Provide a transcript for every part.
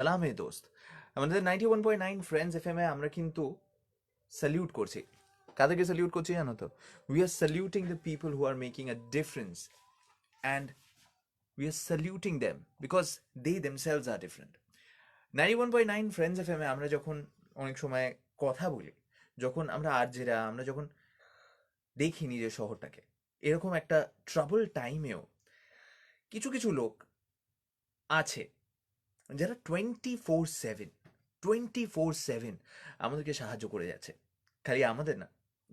সালাম হে দোস্ত। আমাদের 91.9 ফ্রেন্ডস এফএম এ আমরা কিন্তু স্যালিউট করছি। কাদেরকে স্যালিউট করছি জানো তো? We are saluting the people who are making a difference, and we are saluting them because they themselves are different. 91.9 friends FM এ আমরা যখন অনেক সময় কথা বলি, যখন আমরা যখন দেখি নিজের শহরটাকে এরকম একটা ট্রাবল টাইমেও কিছু কিছু লোক আছে যারা 24/7 আমাদেরকে সাহায্য করে যাচ্ছে। খালি আমাদের না,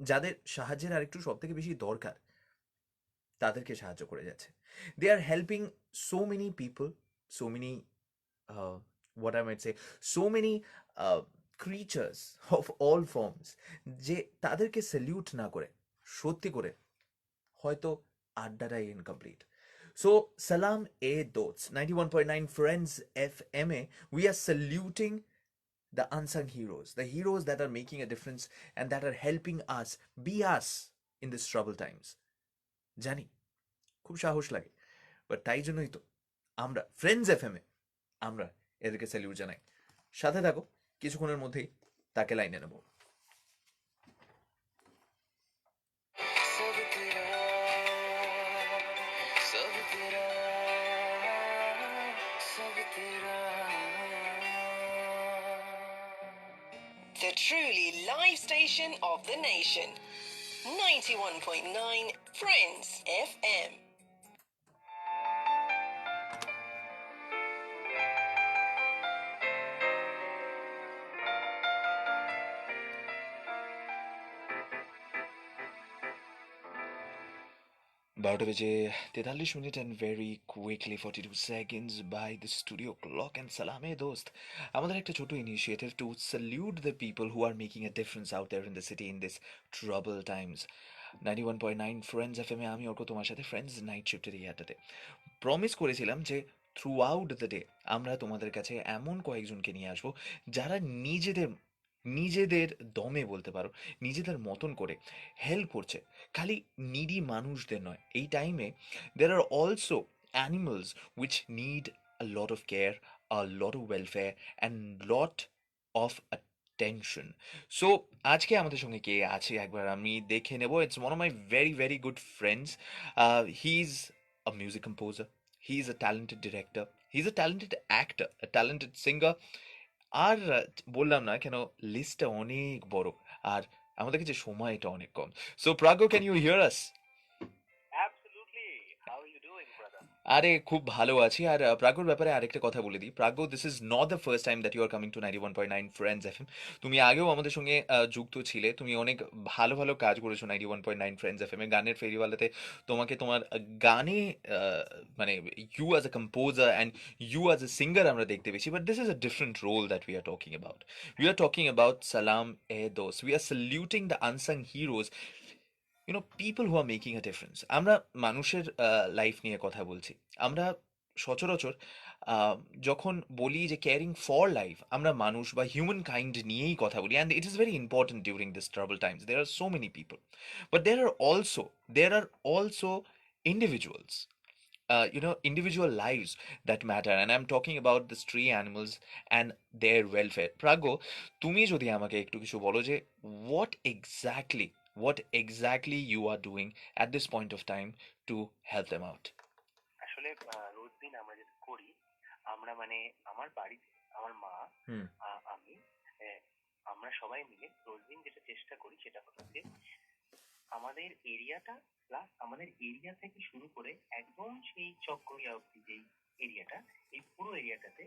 যাদের সাহায্যের আরেকটু সব থেকে বেশি দরকার তাদেরকে সাহায্য করে যাচ্ছে। They are helping so many people, so many what I might say, so many creatures of all forms, যে তাদেরকে স্যালিউট না করে সত্যি করে হয়তো আড্ডাটাই incomplete. So, Salam A Dots, 91.9 Friends FMA, we are saluting the unsung heroes, the heroes that are making a difference and that are helping us be us in these troubled times. জানি খুব সাহস লাগে, but তাই জন্যই তো আমরা friends এফএমএ আমরা এদেরকে স্যালিউট জানাই। সাথে থাকো, কিছুক্ষণের মধ্যেই তাকে লাইনে নেব। सब तेरा सब तेरा सब तेरा The truly live station of the nation. 91.9 Friends FM. বারোটা বেজে 43 minute and very quickly 42 seconds by the studio clock and সালামে দোস্ত। আমাদের একটা ছোট initiative to salute the people who are making a difference out there in the city in this trouble times. 91.9 friends F M এ আমি অর্ক তোমার সাথে friends night শিফটের এই আড্ডাতে প্রমিস করেছিলাম যে থ্রু আউট দ্য ডে আমরা তোমাদের কাছে এমন কয়েকজনকে নিয়ে আসবো যারা নিজেদের নিজেদের দমে বলতে পারো, নিজেদের মতন করে হেল্প করছে খালি নিডি মানুষদের নয়। এই টাইমে there are also animals which need a lot of care, a lot of welfare and lot of tension. So আজকে আমাদের সঙ্গে কে আছে একবার আমি দেখে নেব। It's one of my very very good friends. He is a music composer, he's a talented director, he's a talented actor, a talented singer, আর বললাম না কেন, লিস্টটা অনেক বড়, আর আমাদের কাছে সময়টা অনেক কম। So Prago, can you hear us? Absolutely. How are you doing, brother? আরে খুব ভালো আছি। আর প্রাগোর ব্যাপারে আরেকটা কথা বলে দিই, Prago, this is not the first time that you are coming to 91.9 friends FM. তুমি আগেও আমাদের সঙ্গে যুক্ত ছিলে, তুমি অনেক ভালো ভালো কাজ করেছো 91.9 ফ্রেন্ডস এফএম এ। গানের ফেরিওয়ালাতে তোমাকে তোমার গানে আহ, মানে you as a composer and you as a singer আমরা দেখতে পেয়েছি, but this is a different role that we are talking about. We are talking about সালাম এ দোস, we are saluting the unsung heroes, people who are making a difference. আমরা মানুষের life নিয়ে কথা বলছি। আমরা সচরাচর আহ, যখন বলি যে কেয়ারিং ফর লাইফ, আমরা মানুষ বা হিউম্যান কাইন্ড নিয়েই কথা বলি, and it is very important during this trouble times. There are so many people, but there are also individuals, individual lives that matter, and I'm talking about the stray animals and their welfare. Prago, তুমি যদি আমাকে একটু কিছু বলো যে what exactly you are doing at this point of time to help them out. আসলে রোজ দিন আমরা যেটা করি, আমরা মানে আমার বাড়িতে আমার মা, হুম। আমি, আহ, আমরা সবাই মিলে রোজ দিন যেটা চেষ্টা করি সেটা হলো যে আমাদের এরিয়াটা প্লাস আমাদের এরিয়া থেকে শুরু করে একদম সেই চকগড়িয়া অব্দি যেই এরিয়াটা, এই পুরো এরিয়াটাতে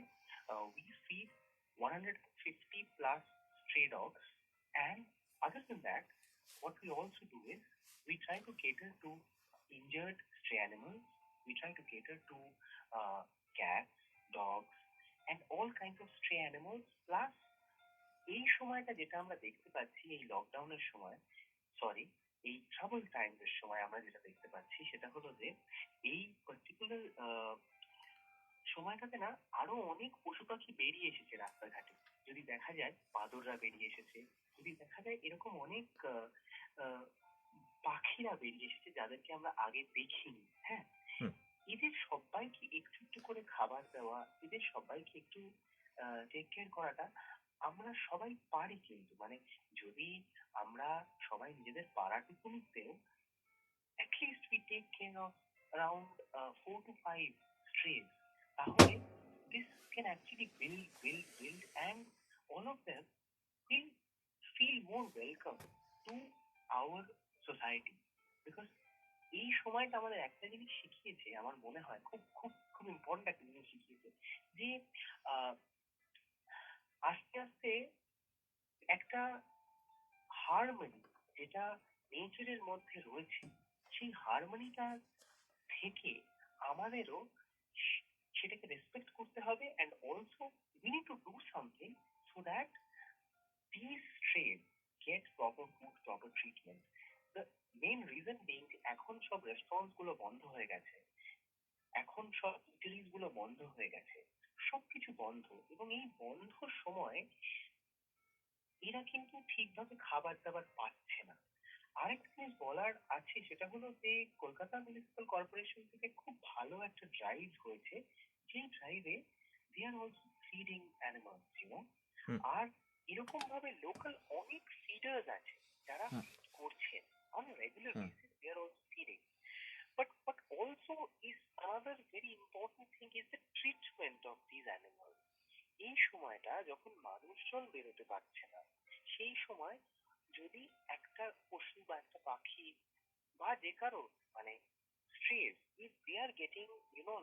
we feed 150 plus stray dogs, and other than that, what we also do is we try to cater to injured stray animals. We try to cater to cats, dogs, and all kinds of stray animals. Plus, এই সময়টা যেটা আমরা দেখতে পাচ্ছি এই লকডাউনের সময়, sorry, এই ট্রাবল টাইমস এর সময় আমরা যেটা দেখতে পাচ্ছি সেটা হলো যে এই পার্টিকুলার সময়টাতে না আরো অনেক পশু পাখি বেরিয়ে এসেছে রাস্তাঘাটে। যদি দেখা যায় বাঁদররা বেরিয়ে এসেছে, যদি দেখা যায় এরকম অনেক আহ, পাখিরা বেরিয়ে এসেছে যাদেরকে আমরা আগে দেখিনি। হ্যাঁ, হুম। এদের সবাইকে একটু একটু করে খাবার দেওয়া, এদের সবাইকে একটু টেক কেয়ার করাটা আমরা সবাই পারি, কিন্তু মানে যদি আমরা সবাই নিজেদের পাড়াটুকুনিতেও at least we take care of around 4 to 5 strays, তাহলে this can actually build and all of them will feel more welcome to our society. Because এই সময়টা আমাদের একটা জিনিস শিখিয়েছে, আমার মনে হয় খুব খুব খুব ইম্পর্টেন্ট একটা জিনিস শিখিয়েছে, যে আহ, আস্তে আস্তে একটা হারমোনি যেটা নেচারের মধ্যে রয়েছে, সেই হারমোনিটা থেকে আমাদেরও সেটাকে রেসপেক্ট করতে হবে, and also we need to do something so that these strays get proper food, proper treatment. The main reason being যে এখন সব রেস্টুরেন্টস গুলো বন্ধ হয়ে গেছে, এখন সব ইটারিজ গুলো বন্ধ হয়ে গেছে, সবকিছু বন্ধ, এবং এই বন্ধর সময় এরা কিন্তু ঠিকভাবে খাবার দাবার পাচ্ছে না। আরেকটা জিনিস বলার আছে, সেটা হলো যে কলকাতা মিউনিসিপ্যাল কর্পোরেশন থেকে খুব ভালো একটা ড্রাইভ হয়েছে, যে ড্রাইভে they are also feeding animals, হুম আর এরকম ভাবে লোকাল অনেক ফিডার্স আছে যারা হুম ফিড করছেন on regular hmm basis, they are also feeding. But also is another very important thing is the treatment of these animals. এই সময়টা যখন মানুষজন বেরোতে পারছে না, সেই সময় যদি একটা পশু বা একটা পাখি বা যে কারো মানে stress, if they are getting,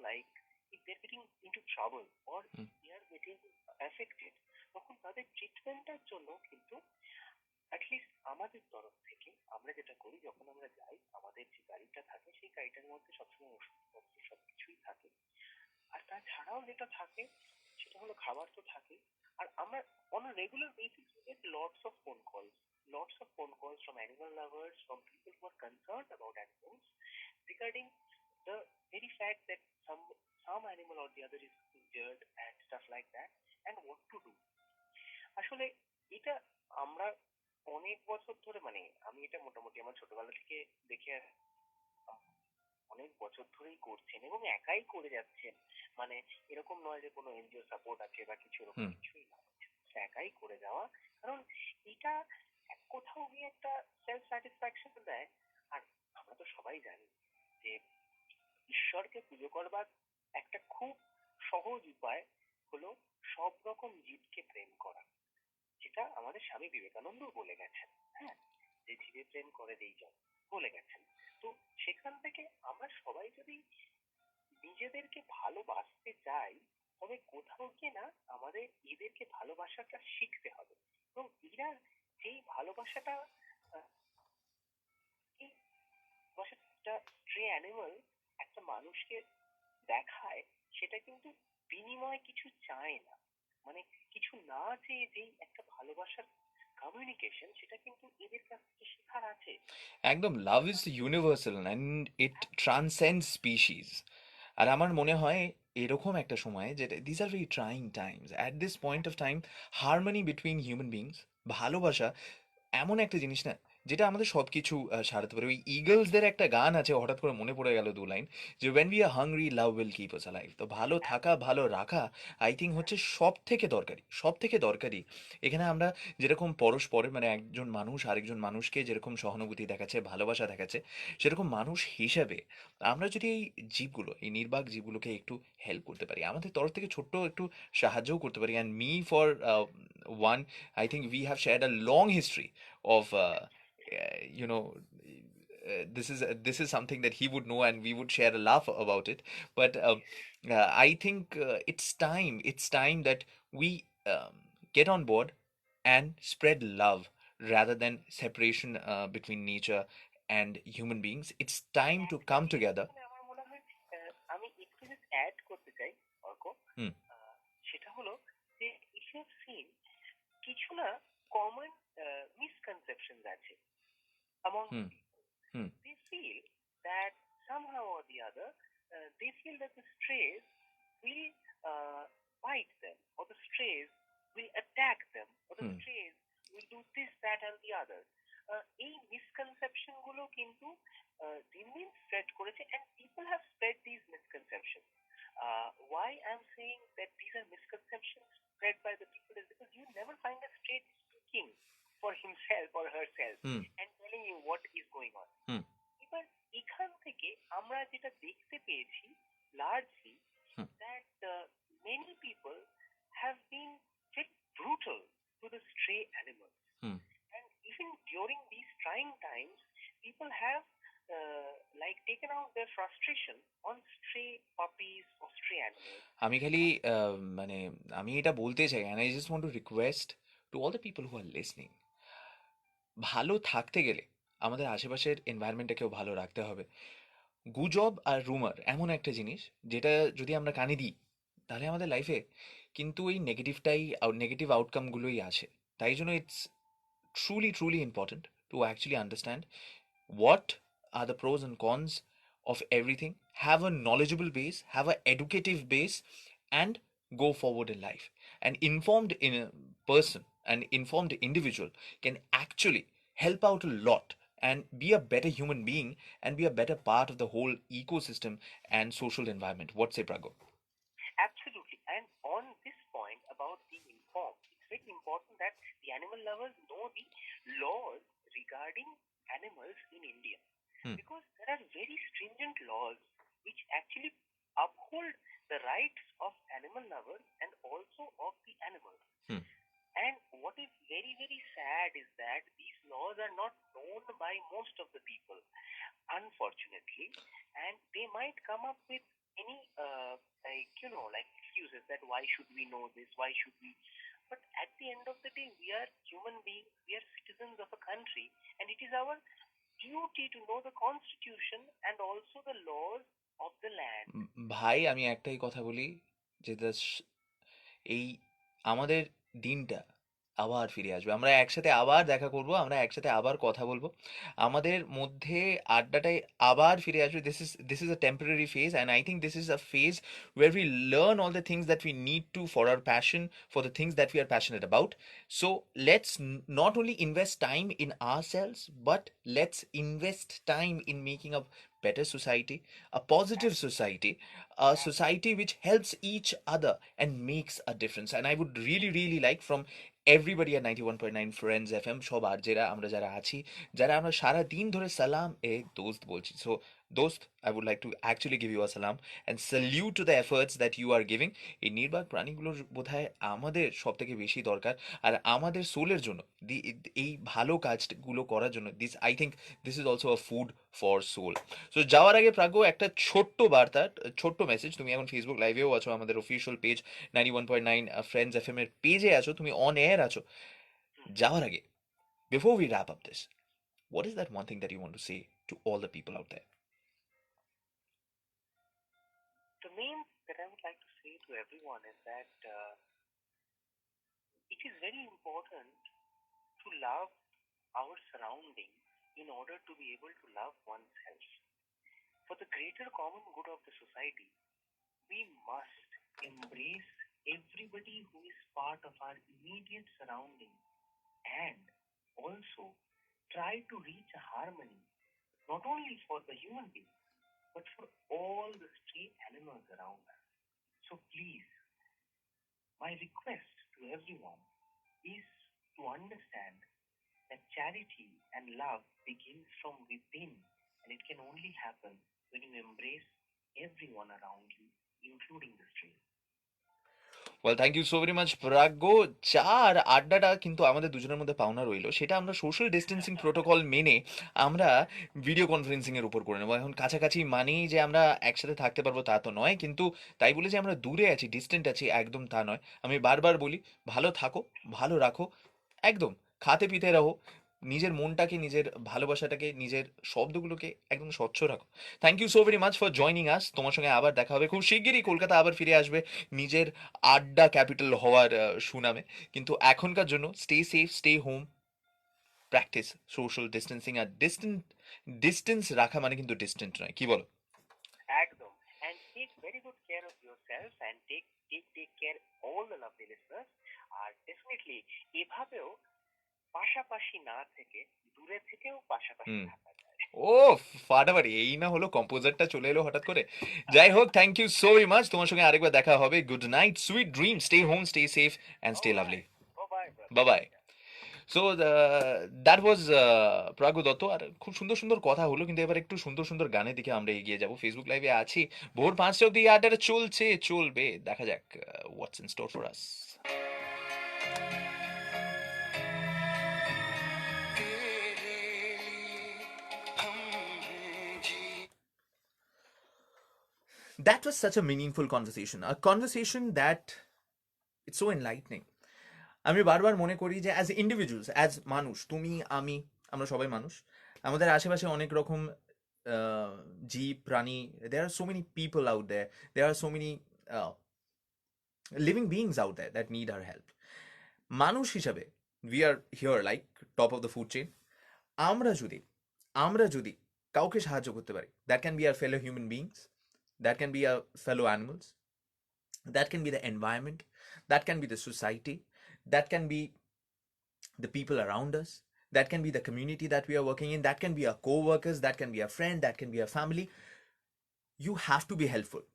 like if they are getting into trouble or hmm if they are getting affected, তখন তাদের ট্রিটমেন্টের জন্য কিন্তু অ্যাটলিস্ট আমাদের তরফ থেকে আমরা যেটা করি, যখন আমরা যাই আমাদের যে গাড়িটা থাকে সেই গাড়িটার মধ্যে সবসময় ওষুধপত্র সবকিছুই থাকে। আর তাছাড়াও যেটা থাকে সেটা হলো খাবার তো থাকে। আর আমরা on a regular basis we get lots of phone calls from animal lovers, from people who are concerned about animals, regarding the very fact that some animal or the other is injured and stuff like that, and what to do. আসলে এটা আমরা অনেক বছর ধরে, মানে আমি এটা মোটামুটি আমার ছোটবেলা থেকে দেখে অনেক বছর ধরেই করছেন এবং একাই করে যাচ্ছেন। মানে এরকম নয় যে কোনো এনজিও সাপোর্ট আছে বা কিছু, এরকম হুম কিছুই না, একাই করে যাওয়া। কারণ এটা এক কোথাও গিয়ে একটা সেলফ স্যাটিসফ্যাকশন দেয়। আর আমরা তো সবাই জানি যে ঈশ্বরকে পুজো করবার একটা খুব সহজ উপায় হলো সব রকম জীবকে প্রেম করা, যেটা আমাদের স্বামী বিবেকানন্দ বলে গেছেন। হ্যাঁ, যে জীবে প্রেম করে দেই জন বলে গেছেন। তো সেখান থেকে আমরা সবাই যদি নিজেদেরকে ভালোবাসতে চাই, তবে কোথাও গিয়ে না আমাদের এদেরকে ভালোবাসাটা শিখতে হবে। এবং এরা যেই ভালোবাসাটা আহ, এই ভালোবাসাটা স্ট্রে অ্যানিমাল একটা মানুষকে দেখায়, সেটা কিন্তু বিনিময়ে কিছু চায় না। মানে কিছু না চেয়ে যেই একটা ভালোবাসার কমিউনিকেশন, সেটা কিন্তু এদের কাছ থেকে শেখার আছে। একদম, love is universal and it transcends species. আর আমার মনে হয় এরকম একটা সময় যেটা this are very trying times at this point of time, harmony between human beings, ভালোবাসা এমন একটা জিনিস না যেটা আমাদের সব কিছু সারাতে পারে। ওই ইগলসদের একটা গান আছে, হঠাৎ করে মনে পড়ে গেল দু লাইন, যে when we are hungry love will keep us alive. তো ভালো থাকা, ভালো রাখা আই থিঙ্ক হচ্ছে সব থেকে দরকারি, সব থেকে দরকারি। এখানে আমরা যেরকম পরস্পরের মানে একজন মানুষ আরেকজন মানুষকে যেরকম সহানুভূতি দেখাচ্ছে, ভালোবাসা দেখাচ্ছে, সেরকম মানুষ হিসেবে আমরা যদি এই জীবগুলো, এই নির্বাক জীবগুলোকে একটু হেল্প করতে পারি, আমাদের তরফ থেকে ছোট্ট একটু সাহায্যও করতে পারি। And me for one, I think we have shared a long history of you know this is something that he would know and we would share a laugh about it. But I think it's time that we get on board and spread love rather than separation between nature and human beings. It's time to come একদমই together. এখানে আমার মনে হয় আমি একটু just add করতে চাই Arka. Hmm, সেটা হলো যে ইফ ইউ সিন কিছু না কমন মিসকনসেপশনস আছে among hmm, people. hmm, They feel that somehow or the other, they feel that the strays will uh, bite them, or the strays will attack them, or the hmm. strays will do this, that, and the other. এই misconception গুলো কিন্তু দিন দিন spread করেছে, and people have spread these misconceptions. Why I'm saying that these are misconceptions? bred by the people is because you never find a straight speaking for himself or herself hmm and telling you what is going on. হুম এবার এখান থেকে আমরা যেটা দেখতে পেয়েছি largely hmm that many people have been very brutal to the stray animals. Hmm And even during these trying times, people have like taken out their frustration on stray puppies or stray animals. আমি খালি মানে আমি এটা বলতে চাই, and I just want to request to all the people who are listening, ভালো থাকতে গেলে আমাদের আশেপাশের এনভায়রনমেন্টটাকেও ভালো রাখতে হবে। গুজব আর রুমার এমন একটা জিনিস যেটা যদি আমরা কানে দিই তাহলে আমাদের লাইফে কিন্তু এই নেগেটিভ আউটকামগুলোই আসে। তাই জন্য it's truly important to actually understand what are the pros and cons of everything, have a knowledgeable base, have a educative base, and go forward in life. An informed in a person, an informed individual can actually help out a lot and be a better human being and be a better part of the whole ecosystem and social environment. What say, Prago? Absolutely. And on this point about being informed, it's very important that the animal lovers know the laws regarding animals in India. Hmm. Because there are very stringent laws which actually uphold the rights of animal lovers and also of the animals. Hmm. And what is very, very sad is that these laws are not known by most of the people, unfortunately, and they might come up with any like excuses that why should we know this, why should we, but at the end of the day we are human beings, we are citizens of a country, and it is our duty to know the constitution and also the laws of the land. ভাই আমি একটাই কথা বলি যে এই আমাদের দিনটা আবার ফিরে আসবে, আমরা একসাথে আবার দেখা করব, আমরা একসাথে আবার কথা বলবো, আমাদের মধ্যে আড্ডাটাই আবার ফিরে আসবে। This is a temporary phase and I think this is a phase where we learn all the things that we need to for our passion, for the things that we are passionate about. So let's not only invest time in ourselves, but let's invest time in making a better society, a positive society, a society which helps each other and makes a difference. And I would really like from everybody at 91.9 Friends FM, সব আর আমরা যারা আছি, যারা আমরা সারা দিন ধরে সালাম এ দোস্ত বলছি, সো দোস্ত I would like to actually give you a salam and salute to the efforts that you are giving. এই নির্বাক প্রাণীগুলোর বোধহয় আমাদের সব থেকে বেশি দরকার, আর আমাদের সোলের জন্য এই ভালো কাজগুলো করার জন্য I think this is also a food for soul. So যাওয়ার আগে প্রাগ্য একটা ছোট্ট বার্তা, ছোট্ট মেসেজ, তুমি এখন ফেসবুক লাইভেও আছো, আমাদের অফিসিয়াল পেজ 91.9 ফ্রেন্ডস এফএম এর পেজে আছো, তুমি অন এয়ার আছো। যাওয়ার আগে, before we wrap up this, what is that one thing that you want to say to all the people out there? The main that I would like to say to everyone is that it is very important to love our surroundings in order to be able to love oneself. For the greater common good of the society, we must embrace everybody who is part of our immediate surroundings and also try to reach a harmony not only for the human being but for all the stray animals around us. So please, my request to everyone is to understand that charity and love begins from within, and it can only happen when you embrace everyone around you, including the strays. Well thank you so very much Prago. চার আড্ডাটা কিন্তু আমাদের দুজনের মধ্যে পাওনা রইলো, সেটা আমরা সোশ্যাল ডিস্টেন্সিং প্রোটোকল মেনে আমরা ভিডিও কনফারেন্সিং এর উপর করে নেবো। এখন কাছাকাছি মানেই যে আমরা একসাথে থাকতে পারবো তা তো নয়, কিন্তু তাই বলে যে আমরা দূরে আছি, ডিস্টেন্ট আছি, একদম তা নয়। আমি বারবার বলি, ভালো থাকো, ভালো রাখো, একদম খাতে পিতে রাখো, নিজের মনটাকে, নিজের ভালোবাসাটাকে, নিজের শব্দগুলোকে একদম স্বচ্ছ রাখো। Thank you so very much for joining us. তোমার সঙ্গে আবার দেখা হবে খুব শিগগিরই, কলকাতা আবার ফিরে আসবে নিজের আড্ডা ক্যাপিটাল হওয়ার সুনামে। কিন্তু এখনকার জন্য stay safe, stay home, practise social distancing. আর ডিস্টেন্স রাখা মানে কিন্তু ডিস্টেন্ট নয়, কি বলো? Ekdom. And take very good care of yourself and take care all the lovely listeners. R definitely এভাবেও পাশাপাশি না থেকে দূরে থেকেও পাশাপাশি থাকা যায়। ও ফাটাফাটি, এই না হলো কম্পোজারটা চলে এলো হঠাৎ করে। যাই হোক, thank you so very much, তোমার সঙ্গে আরেকবার দেখা হবে। Good night, sweet dream, stay home, stay safe and stay lovely. Oh bye brother, bye bye. Take care. So that was Prago Dutta. আর খুব সুন্দর সুন্দর কথা হলো, কিন্তু এবার একটু সুন্দর সুন্দর গানের দিকে আমরা এগিয়ে যাব। ফেসবুক লাইভে আছি ভোর 5টা অব্দি, আড্ডাটা চলছে, চলবে, দেখা যাক হোয়াটস in store for us. That was such a meaningful conversation, a conversation that it's so enlightening. আমি বারবার মনে করি যে অ্যাজ ইন্ডিভিজুয়ালস, অ্যাজ মানুষ, তুমি আমি, আমরা সবাই মানুষ। আমাদের আশেপাশে অনেক রকম জীব প্রাণী, there are so many people out there, there are so many living beings out there that need our help. মানুষ হিসাবে we are here like top of the food chain. আমরা যদি আমরা যদি কাউকে সাহায্য করতে পারি, that can be our fellow human beings, that can be our fellow animals, that can be the environment, that can be the society, that can be the people around us, that can be the community that we are working in, that can be our co-workers, that can be a friend, that can be a family. You have to be helpful.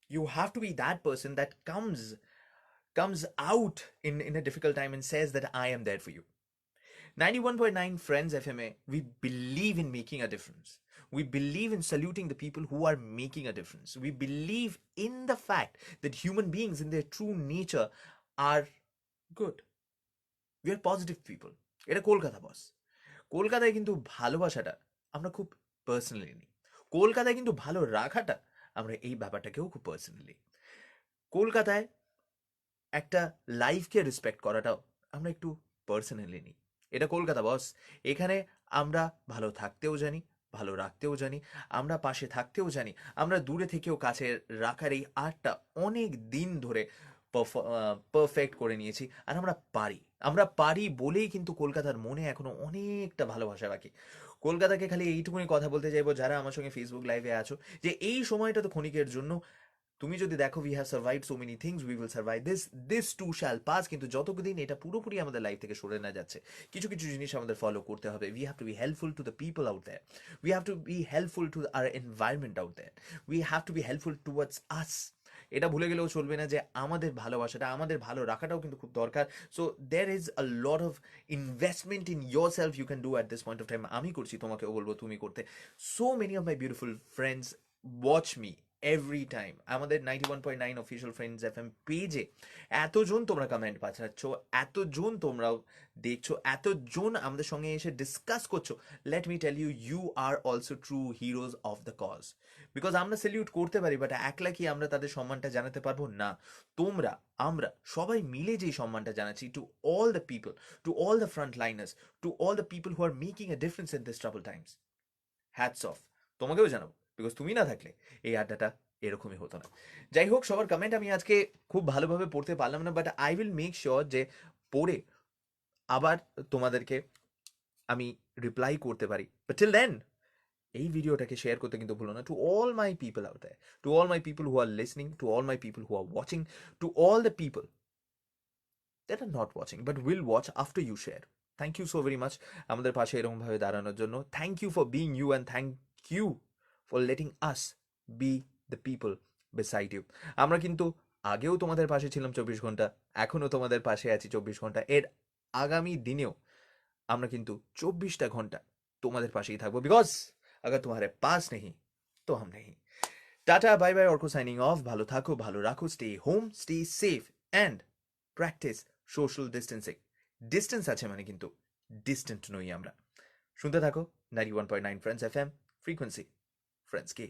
You have to be that person that comes out in a difficult time and says that I am there for you. 91.9 Friends FMA, we believe in making a difference. We believe in saluting the people who are making a difference. We believe in the fact that human beings in their true nature are good. We are positive people. এটা কলকাতা বস। কলকাতায় কিন্তু ভালোবাসাটা আমরা খুব personally নিই। কলকাতায় কিন্তু ভালো রাখাটা আমরা এই ব্যাপারটাকেও খুব পার্সোনালি। কলকাতায় একটা লাইফকে রেসপেক্ট করাটাও আমরা একটু পার্সোনালি নিই। এটা কলকাতা বস। এখানে আমরা ভালো থাকতেও জানি, ভালো রাখতেও জানি, আমরা পাশে থাকতেও জানি, আমরা দূরে থেকেও কাছে রাখার এই আর্টটা অনেক দিন ধরে পারফেক্ট করে নিয়েছি। আর আমরা পারি বলেই কিন্তু কলকাতার মনে এখনো অনেকটা ভালোবাসা বাকি। কলকাতাকে খালি এইটুকুনি কথা বলতে চাইবো, যারা আমার সঙ্গে ফেসবুক লাইভে আছো, যে এই সময়টা তো ক্ষণিকের জন্য। তুমি যদি দেখো we have survived so many things, we will survive this too shall pass. কিন্তু যতদিন এটা পুরোপুরি আমাদের লাইফ থেকে সরে না যাচ্ছে, কিছু কিছু জিনিস আমাদের ফলো করতে হবে। We have to be helpful to the people out there, we have to be helpful to our environment out there, we have to be helpful towards us. এটা ভুলে গেলেও চলবে না যে আমাদের ভালোবাসাটা, আমাদের ভালো রাখাটাও কিন্তু খুব দরকার। So there is a lot of investment in yourself you can do at this point of time. আমি করছি, তোমাকেও বলবো তুমি করতে। So many of my beautiful friends watch me every time. আমাদের 91.9 অফিসিয়াল ফ্রেন্ডস এফএম পেজে এতজন তোমরা কমেন্ট পাঠাচ্ছ, এতজন তোমরাও দেখছো, এতজন আমাদের সঙ্গে এসে ডিসকাস করছো। Let me tell you, you are also true heroes of the cause. Because আমরা সেলিউট করতে পারি, বাট একলা কি আমরা তাদের সম্মানটা জানাতে পারবো? না। তোমরা, আমরা সবাই মিলে যেই সম্মানটা জানাচ্ছি two all the people, two all the front liners, two all the people who are making a difference in this trouble Times, hats off. তোমাকেও জানাবো, বিকজ তুমি না থাকলে এই আড্ডাটা এরকমই হতো না। যাই হোক, সবার কমেন্ট আমি আজকে খুব ভালোভাবে পড়তে পারলাম না, but I will make sure যে পড়ে আবার তোমাদেরকে আমি রিপ্লাই করতে পারি। বাট টিল দেন, এই ভিডিওটাকে শেয়ার করতে কিন্তু ভুলো না। To all my people out there, to all my people who are listening, to all my people who are watching, to all the people that are not watching but will watch after you share, thank you so very much আমাদের পাশে এরকমভাবে দাঁড়ানোর জন্য। Thank you for being you and thank you for letting us be the people beside you. আমরা কিন্তু আগেও তোমাদের পাশে ছিলাম 24 ঘন্টা, এখনও তোমাদের পাশে আছি 24 ঘন্টা, এর আগামী দিনেও আমরা কিন্তু 24টা ঘন্টা তোমাদের পাশেই থাকবো। বিকজ अगर तुम्हारे पास नहीं तो हम नहीं। টাটা, bye bye, Arka signing off. ভালো থাকো, ভালো রাখো, stay home, stay safe and practice social distancing. Distance আছে মানে কিন্তু ডিস্টেন্ট নই আমরা। শুনতে থাকো 91.9 ফ্রেন্ডস এফএম, ফ্রিকোয়েন্সি ফ্রেন্ডস কি।